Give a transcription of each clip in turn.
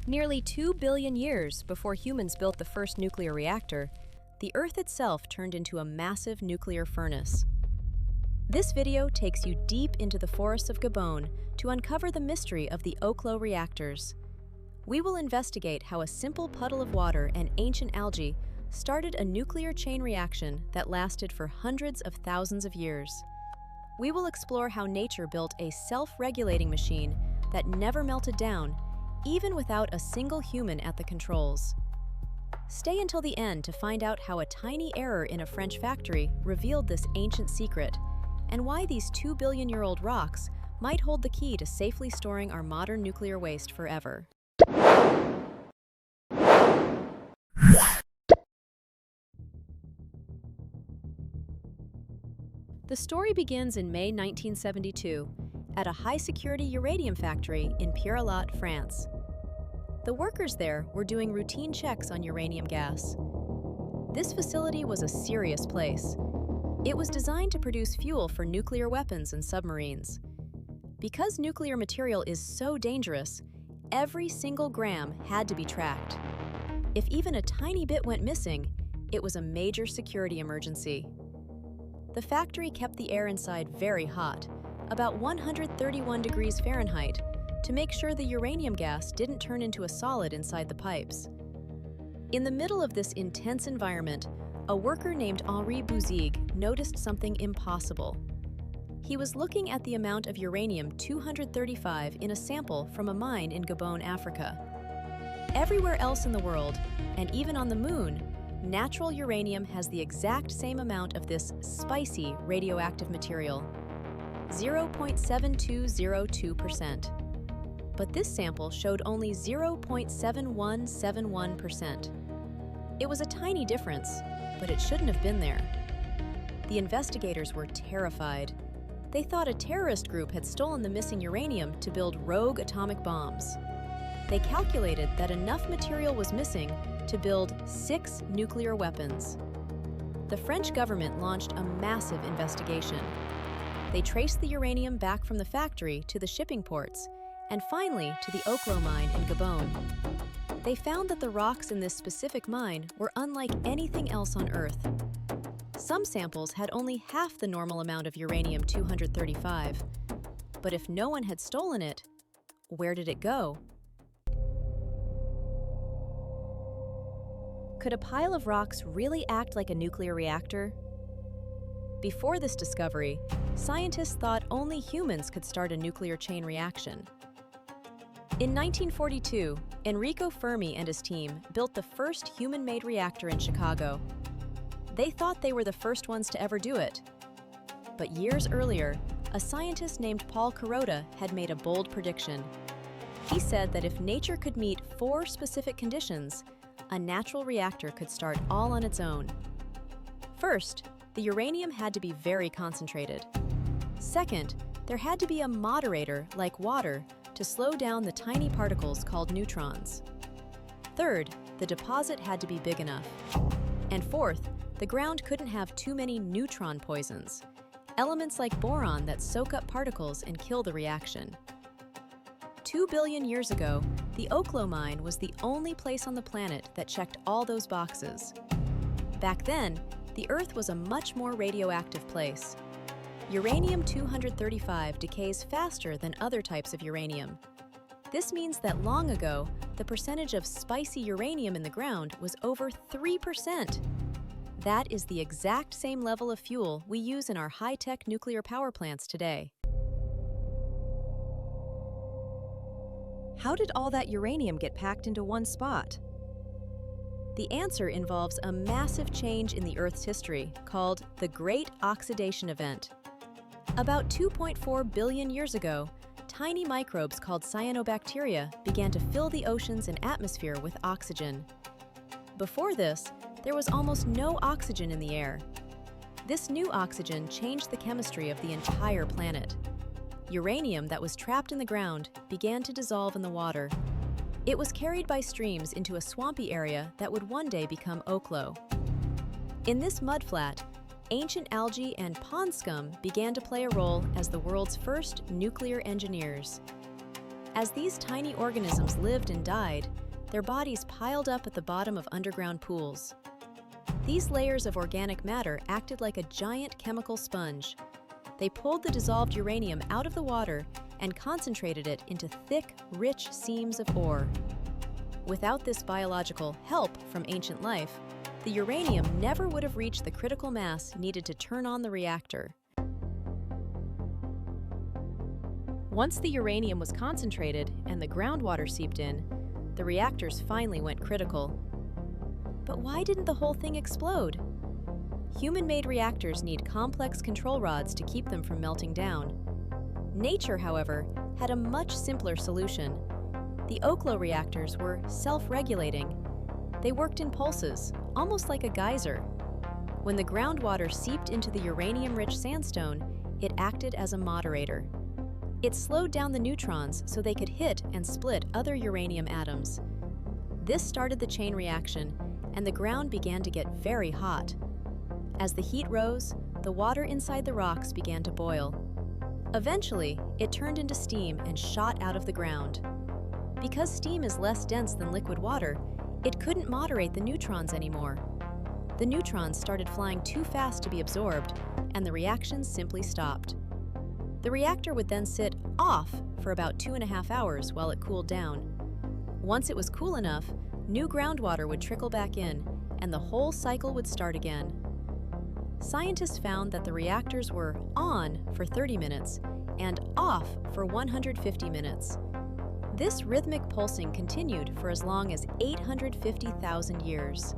Nearly 2 billion years before humans built the first nuclear reactor, the Earth itself turned into a massive nuclear furnace. This video takes you deep into the forests of Gabon to uncover the mystery of the Oklo reactors. We will investigate how a simple puddle of water and ancient algae started a nuclear chain reaction that lasted for hundreds of thousands of years. We will explore how nature built a self-regulating machine that never melted down, even without a single human at the controls. Stay until the end to find out how a tiny error in a French factory revealed this ancient secret, and why these 2-billion-year-old rocks might hold the key to safely storing our modern nuclear waste forever. The story begins in May 1972 at a high-security uranium factory in Pierrelatte, France. The workers there were doing routine checks on uranium gas. This facility was a serious place. It was designed to produce fuel for nuclear weapons and submarines. Because nuclear material is so dangerous, every single gram had to be tracked. If even a tiny bit went missing, it was a major security emergency. The factory kept the air inside very hot, about 131 degrees Fahrenheit, to make sure the uranium gas didn't turn into a solid inside the pipes. In the middle of this intense environment, a worker named Henri Bouzig noticed something impossible. He was looking at the amount of uranium-235 in a sample from a mine in Gabon, Africa. Everywhere else in the world, and even on the moon, natural uranium has the exact same amount of this spicy radioactive material, 0.7202%. But this sample showed only 0.7171%. It was a tiny difference, but it shouldn't have been there. The investigators were terrified. They thought a terrorist group had stolen the missing uranium to build rogue atomic bombs. They calculated that enough material was missing to build 6 nuclear weapons. The French government launched a massive investigation. They traced the uranium back from the factory to the shipping ports, and finally to the Oklo mine in Gabon. They found that the rocks in this specific mine were unlike anything else on Earth. Some samples had only half the normal amount of uranium-235. But if no one had stolen it, where did it go? Could a pile of rocks really act like a nuclear reactor? Before this discovery, scientists thought only humans could start a nuclear chain reaction. In 1942, Enrico Fermi and his team built the first human-made reactor in Chicago. They thought they were the first ones to ever do it. But years earlier, a scientist named Paul Kuroda had made a bold prediction. He said that if nature could meet 4 specific conditions, a natural reactor could start all on its own. First, the uranium had to be very concentrated. Second, there had to be a moderator, like water, to slow down the tiny particles called neutrons. Third, the deposit had to be big enough. And fourth, the ground couldn't have too many neutron poisons, elements like boron that soak up particles and kill the reaction. 2 billion years ago, the Oklo mine was the only place on the planet that checked all those boxes. Back then, the Earth was a much more radioactive place. Uranium-235 decays faster than other types of uranium. This means that long ago, the percentage of spicy uranium in the ground was over 3%. That is the exact same level of fuel we use in our high-tech nuclear power plants today. How did all that uranium get packed into one spot? The answer involves a massive change in the Earth's history called the Great Oxidation Event. About 2.4 billion years ago, tiny microbes called cyanobacteria began to fill the oceans and atmosphere with oxygen. Before this, there was almost no oxygen in the air. This new oxygen changed the chemistry of the entire planet. Uranium that was trapped in the ground began to dissolve in the water. It was carried by streams into a swampy area that would one day become Oklo. In this mudflat, ancient algae and pond scum began to play a role as the world's first nuclear engineers. As these tiny organisms lived and died, their bodies piled up at the bottom of underground pools. These layers of organic matter acted like a giant chemical sponge. They pulled the dissolved uranium out of the water and concentrated it into thick, rich seams of ore. Without this biological help from ancient life, the uranium never would have reached the critical mass needed to turn on the reactor. Once the uranium was concentrated and the groundwater seeped in, the reactors finally went critical. But why didn't the whole thing explode? Human-made reactors need complex control rods to keep them from melting down. Nature, however, had a much simpler solution. The Oklo reactors were self-regulating. They worked in pulses, almost like a geyser. When the groundwater seeped into the uranium-rich sandstone, it acted as a moderator. It slowed down the neutrons so they could hit and split other uranium atoms. This started the chain reaction, and the ground began to get very hot. As the heat rose, the water inside the rocks began to boil. Eventually, it turned into steam and shot out of the ground. Because steam is less dense than liquid water, it couldn't moderate the neutrons anymore. The neutrons started flying too fast to be absorbed, and the reaction simply stopped. The reactor would then sit off for about 2.5 hours while it cooled down. Once it was cool enough, new groundwater would trickle back in, and the whole cycle would start again. Scientists found that the reactors were on for 30 minutes and off for 150 minutes. This rhythmic pulsing continued for as long as 850,000 years.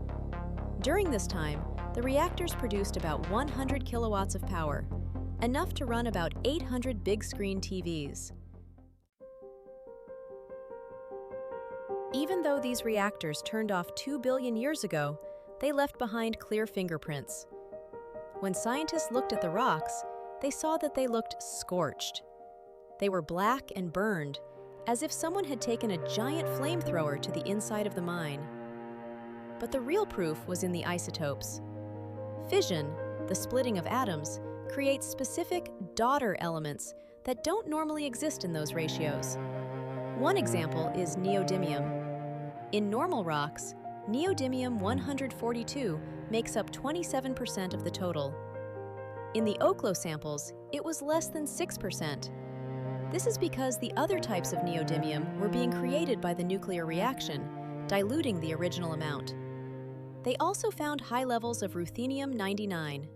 During this time, the reactors produced about 100 kilowatts of power, enough to run about 800 big-screen TVs. Even though these reactors turned off 2 billion years ago, they left behind clear fingerprints. When scientists looked at the rocks, they saw that they looked scorched. They were black and burned, as if someone had taken a giant flamethrower to the inside of the mine. But the real proof was in the isotopes. Fission, the splitting of atoms, creates specific daughter elements that don't normally exist in those ratios. One example is neodymium. In normal rocks, neodymium-142 makes up 27% of the total. In the Oklo samples, it was less than 6%. This is because the other types of neodymium were being created by the nuclear reaction, diluting the original amount. They also found high levels of ruthenium-99.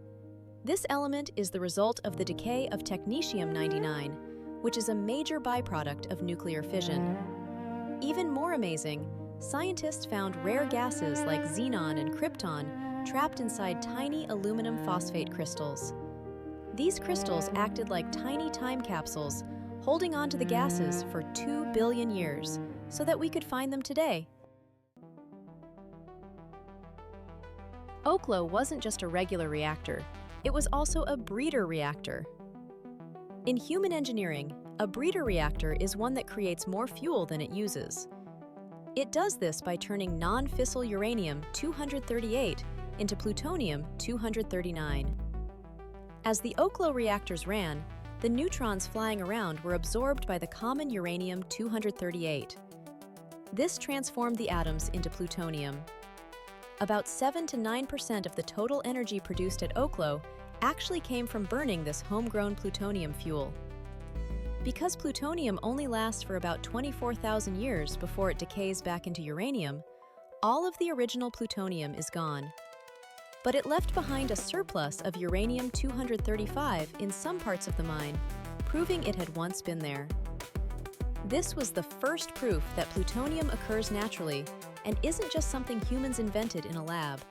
This element is the result of the decay of technetium-99, which is a major byproduct of nuclear fission. Even more amazing, scientists found rare gases like xenon and krypton trapped inside tiny aluminum phosphate crystals. These crystals acted like tiny time capsules, holding on to the gases for 2 billion years, so that we could find them today. Oklo wasn't just a regular reactor. It was also a breeder reactor. In human engineering, a breeder reactor is one that creates more fuel than it uses. It does this by turning non-fissile uranium-238 into plutonium-239. As the Oklo reactors ran, the neutrons flying around were absorbed by the common uranium-238. This transformed the atoms into plutonium. About 7 to 9% of the total energy produced at Oklo actually came from burning this homegrown plutonium fuel. Because plutonium only lasts for about 24,000 years before it decays back into uranium, all of the original plutonium is gone. But it left behind a surplus of uranium-235 in some parts of the mine, proving it had once been there. This was the first proof that plutonium occurs naturally and isn't just something humans invented in a lab.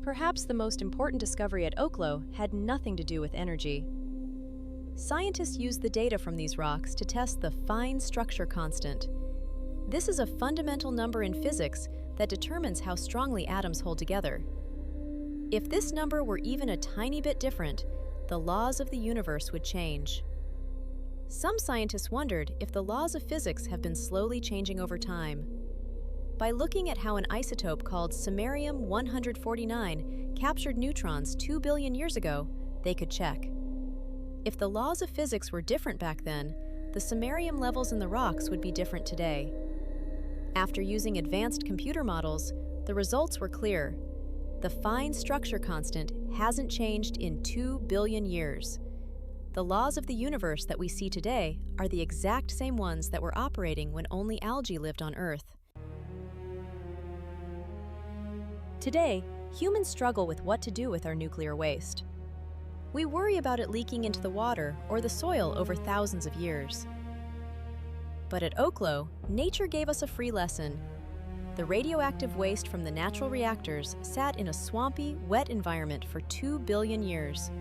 Perhaps the most important discovery at Oklo had nothing to do with energy. Scientists used the data from these rocks to test the fine structure constant. This is a fundamental number in physics that determines how strongly atoms hold together. If this number were even a tiny bit different, the laws of the universe would change. Some scientists wondered if the laws of physics have been slowly changing over time. By looking at how an isotope called samarium-149 captured neutrons 2 billion years ago, they could check. If the laws of physics were different back then, the samarium levels in the rocks would be different today. After using advanced computer models, the results were clear. The fine structure constant hasn't changed in 2 billion years. The laws of the universe that we see today are the exact same ones that were operating when only algae lived on Earth. Today, humans struggle with what to do with our nuclear waste. We worry about it leaking into the water or the soil over thousands of years. But at Oklo, nature gave us a free lesson. The radioactive waste from the natural reactors sat in a swampy, wet environment for 2 billion years.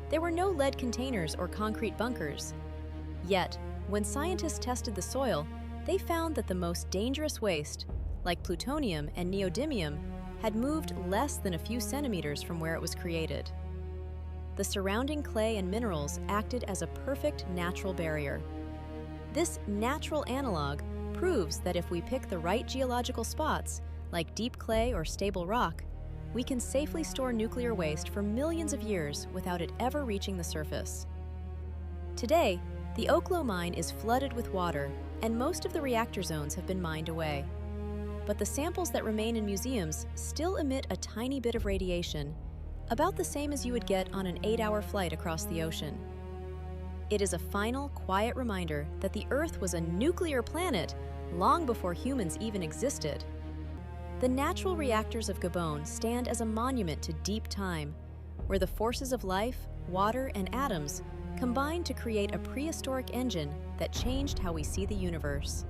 There were no lead containers or concrete bunkers. Yet, when scientists tested the soil, they found that the most dangerous waste, like plutonium and neodymium, had moved less than a few centimeters from where it was created. The surrounding clay and minerals acted as a perfect natural barrier. This natural analog proves that if we pick the right geological spots, like deep clay or stable rock, we can safely store nuclear waste for millions of years without it ever reaching the surface. Today, the Oklo mine is flooded with water, and most of the reactor zones have been mined away. But the samples that remain in museums still emit a tiny bit of radiation, about the same as you would get on an 8-hour flight across the ocean. It is a final, quiet reminder that the Earth was a nuclear planet long before humans even existed. The natural reactors of Gabon stand as a monument to deep time, where the forces of life, water, and atoms combined to create a prehistoric engine that changed how we see the universe.